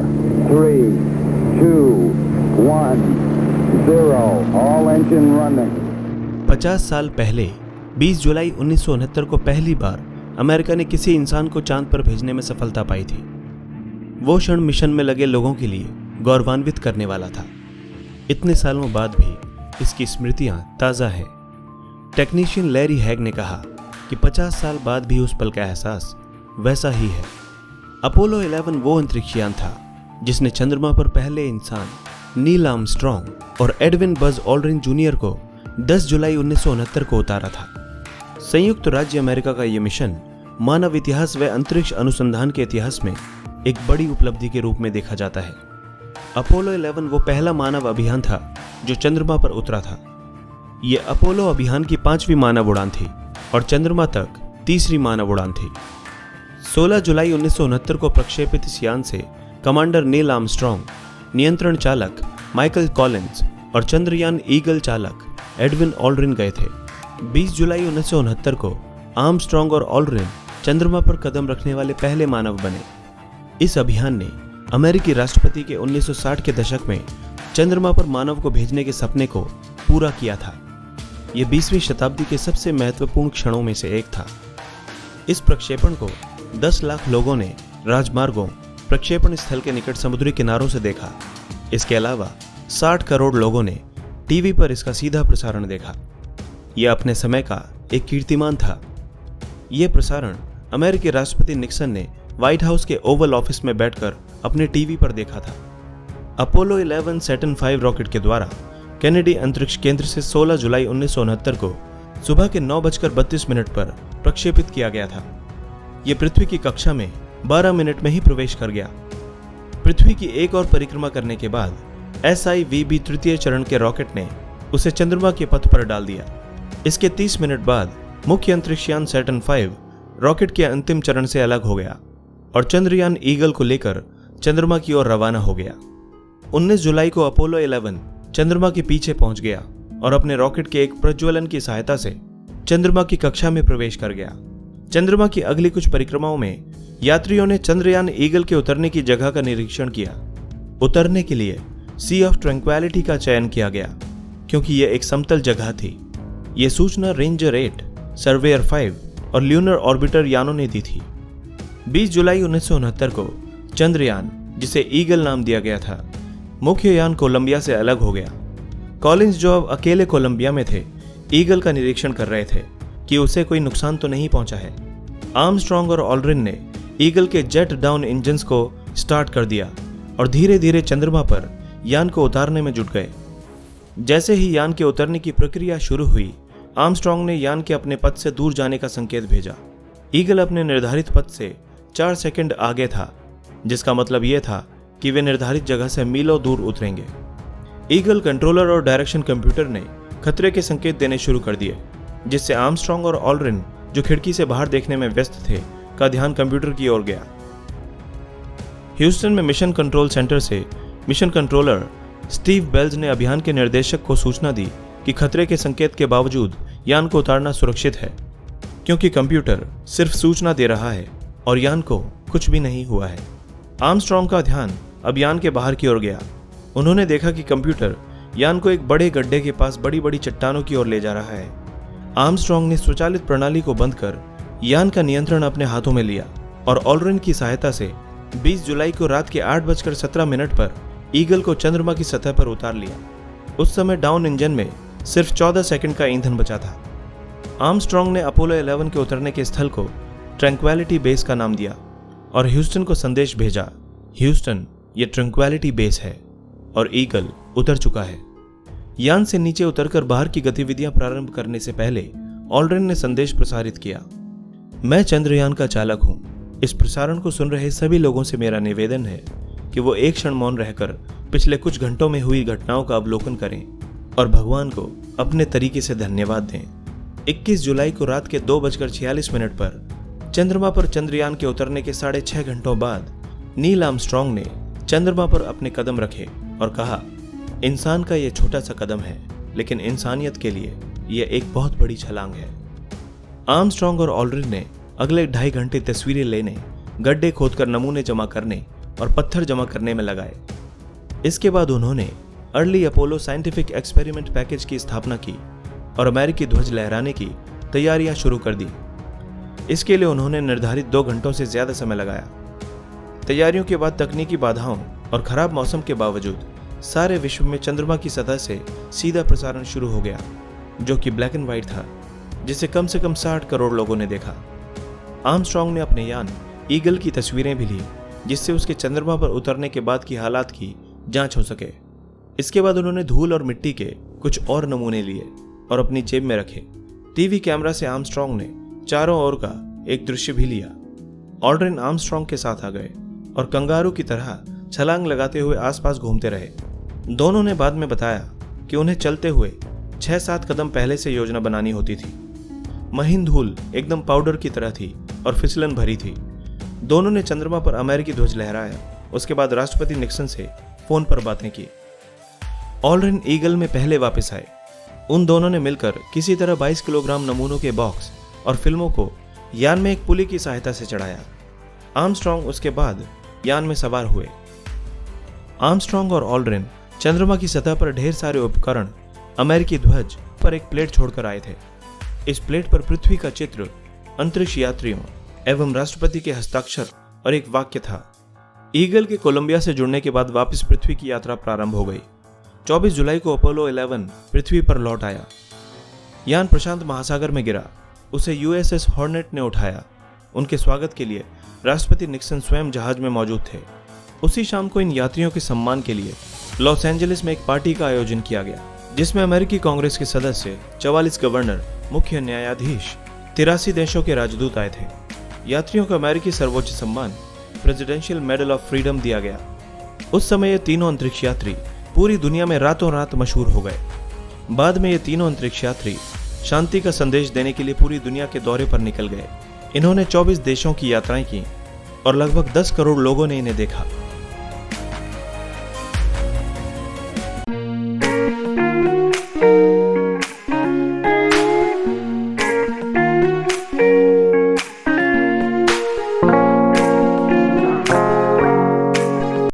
3, 2, 1, 0. All engine running. 50 साल पहले 20 जुलाई 1969 को पहली बार अमेरिका ने किसी इंसान को चांद पर भेजने में सफलता पाई थी। वो क्षण मिशन में लगे लोगों के लिए गौरवान्वित करने वाला था। इतने सालों बाद भी इसकी स्मृतियां ताज़ा है। टेक्नीशियन लैरी हैग ने कहा कि 50 साल बाद भी उस पल का एहसास वैसा ही है। अपोलो 11 वो अंतरिक्ष यान था जिसने चंद्रमा पर पहले इंसान नील आर्मस्ट्रॉन्ग और एडविन बज ऑल्ड्रिन जूनियर को 10 जुलाई 1969 को उतारा था। संयुक्त राज्य अमेरिका का यह मिशन मानव इतिहास व अंतरिक्ष अनुसंधान के इतिहास में एक बड़ी उपलब्धि के रूप में देखा जाता है। अपोलो 11 वो पहला मानव अभियान था जो चंद्रमा पर उतरा था। ये अपोलो अभियान की 5वीं मानव उड़ान थी और चंद्रमा तक 3री मानव उड़ान थी। 16 जुलाई 1969 को प्रक्षेपित इस यान से कमांडर नील आर्मस्ट्रॉन्ग, नियंत्रण चालक माइकल कॉलिंस और चंद्रयान ईगल चालक एडविन ऑल्ड्रिन गए थे। 20 जुलाई 1969 को आर्मस्ट्रॉन्ग और ऑल्ड्रिन चंद्रमा पर कदम रखने वाले पहले मानव बने। इस अभियान ने अमेरिकी राष्ट्रपति के 1960 के दशक में चंद्रमा पर मानव को भेजने के सपने को पूरा किया था। यह 20वीं शताब्दी के सबसे महत्वपूर्ण क्षणों में से एक था। इस प्रक्षेपण को 10 लाख लोगों ने राजमार्गों, प्रक्षेपण स्थल के निकट समुद्री किनारों से देखा। इसके अलावा 60 करोड़ लोगों ने टीवी पर इसका सीधा प्रसारण देखा। यह अपने समय का एक कीर्तिमान था। यह प्रसारण अमेरिकी राष्ट्रपति निक्सन ने व्हाइट हाउस के ओवल ऑफिस में बैठकर अपने टीवी पर देखा था। अपोलो 11 सैटर्न 5 रॉकेट के द्वारा केनेडी अंतरिक्ष केंद्र से 16 जुलाई 1969 को सुबह के 9:32 पर प्रक्षेपित किया गया था। यह पृथ्वी की कक्षा में 12 मिनट में ही प्रवेश कर गया। पृथ्वी की एक और परिक्रमा करने के बाद SIVB तृतीय चरण के रॉकेट ने उसे चंद्रमा के पथ पर डाल दिया। इसके 30 मिनट बाद मुख्य अंतरिक्षयान सैटर्न 5 रॉकेट के अंतिम चरण से अलग हो गया और चंद्रयान ईगल को लेकर चंद्रमा की ओर रवाना हो गया। 19 जुलाई को अपोलो 11 चंद्रमा के पीछे पहुंच गया और अपने रॉकेट के एक प्रज्वलन की सहायता से चंद्रमा की कक्षा में प्रवेश कर गया। चंद्रमा की अगली कुछ परिक्रमाओं में यात्रियों ने चंद्रयान ईगल के उतरने की जगह का निरीक्षण किया। उतरने के लिए सी ऑफ ट्रैंक्विलिटी का चयन किया गया क्योंकि यह एक समतल जगह थी। यह सूचना रेंजर 8, सर्वेयर 5 और ल्यूनर ऑर्बिटर यानों ने दी थी। 20 जुलाई 1969 को चंद्रयान, जिसे ईगल नाम दिया गया था, मुख्य यान कोलंबिया से अलग हो गया। कॉलिंस, जो अब अकेले कोलंबिया में थे, ईगल का निरीक्षण कर रहे थे कि उसे कोई नुकसान तो नहीं पहुंचा है। आर्मस्ट्रॉन्ग और ऑल्ड्रिन ने ईगल के जेट डाउन इंजन्स को स्टार्ट कर दिया और धीरे धीरे चंद्रमा पर यान को उतारने में जुट गए। जैसे ही यान के उतरने की प्रक्रिया शुरू हुई, आर्मस्ट्रॉन्ग ने यान के अपने पथ से दूर जाने का संकेत भेजा। ईगल अपने निर्धारित पथ से 4 सेकंड आगे था, जिसका मतलब यह था कि वे निर्धारित जगह से मीलों दूर उतरेंगे। ईगल कंट्रोलर और डायरेक्शन कंप्यूटर ने खतरे के संकेत देने शुरू कर दिए, जिससे आर्मस्ट्रॉन्ग और ऑल्ड्रिन, जो खिड़की से बाहर देखने में व्यस्त थे, का ध्यान कंप्यूटर की ओर गया। ह्यूस्टन में मिशन कंट्रोल सेंटर से मिशन कंट्रोलर स्टीव बेल्ज ने अभियान के निर्देशक को सूचना दी कि खतरे के संकेत के बावजूद यान को उतारना सुरक्षित है, क्योंकि कंप्यूटर सिर्फ सूचना दे रहा है और यान को कुछ भी नहीं हुआ है। आर्मस्ट्रॉन्ग का ध्यान अब यान के बाहर की ओर गया। उन्होंने देखा कि कंप्यूटर यान को एक बड़े गड्ढे के पास बड़ी बड़ी चट्टानों की ओर ले जा रहा है। आर्मस्ट्रॉन्ग ने स्वचालित प्रणाली को बंद कर यान का नियंत्रण अपने हाथों में लिया और ऑल्ड्रिन की सहायता से 20 जुलाई को रात के 8:17 पर ईगल को चंद्रमा की सतह पर उतार लिया। उस समय डाउन इंजन में सिर्फ 14 सेकंड का ईंधन बचा था। आर्मस्ट्रॉन्ग ने अपोलो 11 के उतरने के स्थल को ट्रैंक्विलिटी बेस का नाम दिया और ह्यूस्टन को संदेश भेजा, ह्यूस्टन, ये ट्रैंक्विलिटी बेस है और ईगल उतर चुका है। यान से नीचे उतरकर बाहर की गतिविधियां प्रारंभ करने से पहले ऑल्ड्रिन ने संदेश प्रसारित किया, मैं चंद्रयान का चालक हूं। इस प्रसारण को सुन रहे सभी लोगों से मेरा निवेदन है कि वो एक क्षण मौन रहकर पिछले कुछ घंटों में हुई घटनाओं का अवलोकन करें और भगवान को अपने तरीके से धन्यवाद दें। 21 जुलाई को रात के 2:46 पर चंद्रमा पर चंद्रयान के उतरने के 6.5 घंटों बाद नील आर्मस्ट्रॉन्ग ने चंद्रमा पर अपने कदम रखे और कहा, इंसान का यह छोटा सा कदम है, लेकिन इंसानियत के लिए यह एक बहुत बड़ी छलांग है। आर्मस्ट्रॉन्ग और ऑल्ड्रिन ने अगले 2.5 घंटे तस्वीरें लेने, गड्ढे खोदकर नमूने जमा करने और पत्थर जमा करने में लगाए। इसके बाद उन्होंने early Apollo scientific experiment package की स्थापना की और अमेरिकी ध्वज लहराने की तैयारियां शुरू कर दी। इसके लिए उन्होंने निर्धारित 2 घंटों से ज्यादा समय लगाया। तैयारियों के बाद तकनीकी बाधाओं और खराब मौसम के बावजूद सारे विश्व में चंद्रमा की सतह से सीधा प्रसारण शुरू हो गया, जो कि ब्लैक एंड व्हाइट था, जिसे कम से कम 60 करोड़ लोगों ने देखा। आर्मस्ट्रॉन्ग ने अपने यान ईगल की तस्वीरें भी ली, जिससे उसके चंद्रमा पर उतरने के बाद की हालात की जांच हो सके। इसके बाद उन्होंने धूल और मिट्टी के कुछ और नमूने लिए और अपनी जेब में रखे। टीवी कैमरा से आर्मस्ट्रॉन्ग ने चारों ओर का एक दृश्य भी लिया। ऑल्ड्रिन आर्मस्ट्रॉन्ग के साथ आ गए और कंगारू की तरह छलांग लगाते हुए आसपास घूमते रहे। दोनों ने बाद में बताया कि उन्हें चलते हुए 6-7 कदम पहले से योजना बनानी होती थी। महीन धूल एकदम पाउडर की तरह थी और फिसलन भरी थी। दोनों ने चंद्रमा पर अमेरिकी ध्वज लहराया। उसके बाद राष्ट्रपति निक्सन से फोन पर बातें की। ऑल्ड्रिन ईगल में पहले वापस आए। उन दोनों ने मिलकर किसी तरह 22 किलोग्राम नमूनों के बॉक्स और फिल्मों को यान में एक पुली की सहायता से चढ़ाया। आर्मस्ट्रॉन्ग उसके बाद यान में सवार हुए। आर्मस्ट्रॉन्ग और ऑल्ड्रिन चंद्रमा की सतह पर ढेर सारे उपकरण अमेरिकी ध्वज पर एक प्लेट छोड़कर आए थे। इस प्लेट पर पृथ्वी का चित्र, अंतरिक्ष यात्रियों एवं राष्ट्रपति के हस्ताक्षर और एक वाक्य था। ईगल के कोलंबिया से जुड़ने के बाद वापस पृथ्वी की यात्रा प्रारंभ हो गई। 24 जुलाई को अपोलो 11 पृथ्वी पर लौट आया। यान प्रशांत महासागर में गिरा। उसे यूएसएस हॉर्नेट ने उठाया। उनके स्वागत के लिए राष्ट्रपति निक्सन स्वयं जहाज में मौजूद थे। उसी शाम को इन यात्रियों के सम्मान के लिए लॉस एंजलिस में एक पार्टी का आयोजन किया गया, जिसमें अमेरिकी कांग्रेस के सदस्य, 44 गवर्नर, मुख्य न्यायाधीश, 83 देशों के राजदूत आए थे। यात्रियों को अमेरिकी सर्वोच्च सम्मान प्रेसिडेंशियल मेडल ऑफ फ्रीडम दिया गया। उस समय ये तीनों अंतरिक्ष यात्री पूरी दुनिया में रातों रात मशहूर हो गए। बाद में ये तीनों अंतरिक्ष यात्री शांति का संदेश देने के लिए पूरी दुनिया के दौरे पर निकल गए। इन्होंने 24 देशों की यात्राएं की और लगभग 10 करोड़ लोगों ने इन्हें देखा।